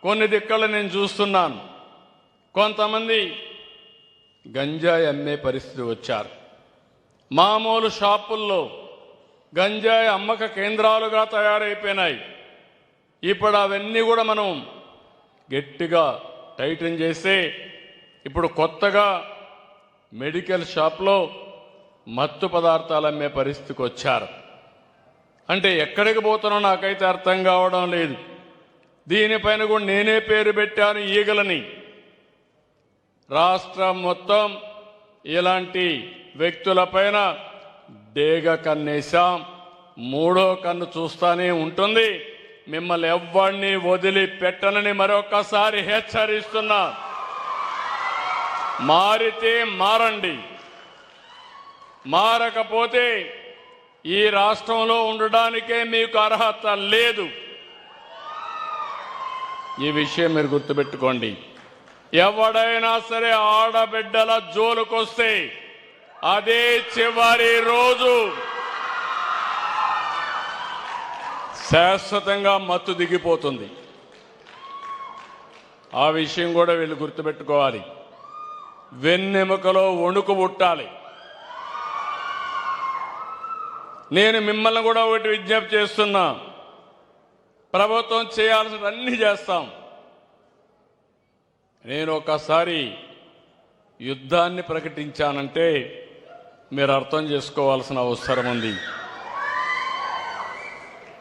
కొన్ని దిక్కలు నేను చూస్తున్నాను. కొంతమంది గంజాయి అమ్మే పరిస్థితి వచ్చారు. మామూలు షాపుల్లో గంజాయి అమ్మక కేంద్రాలుగా తయారైపోయినాయి. ఇప్పుడు అవన్నీ కూడా మనం గట్టిగా టైటన్ చేసి ఇప్పుడు కొత్తగా మెడికల్ షాప్లో మత్తు పదార్థాలు అమ్మే పరిస్థితికి వచ్చారు. అంటే ఎక్కడికి పోతున్నా నాకైతే అర్థం కావడం లేదు. దీనిపైన కూడా నేనే పేరు పెట్టాను, ఈగలని. రాష్ట్రం మొత్తం ఇలాంటి వ్యక్తులపైన డేగ కన్నేశాం. మూడో కన్ను చూస్తానే ఉంటుంది. మిమ్మల్ని ఎవ్వరిని వదిలిపెట్టనని మరొకసారి హెచ్చరిస్తున్నా. మారితే మారండి, మారకపోతే ఈ రాష్ట్రంలో ఉండడానికే మీకు అర్హత లేదు. ఈ విషయం మీరు గుర్తుపెట్టుకోండి. ఎవడైనా సరే ఆడబిడ్డల జోలుకొస్తే అదే చివరి రోజు. శాశ్వతంగా మత్తు దిగిపోతుంది. ఆ విషయం కూడా వీళ్ళు గుర్తుపెట్టుకోవాలి. వెన్నెముకలో వణుకు పుట్టాలి. నేను మిమ్మల్ని కూడా ఒకటి విజ్ఞప్తి చేస్తున్నా. ప్రభుత్వం చేయాల్సిన అన్ని చేస్తాం. నేను ఒకసారి యుద్ధాన్ని ప్రకటించానంటే మీరు అర్థం చేసుకోవాల్సిన అవసరం ఉంది.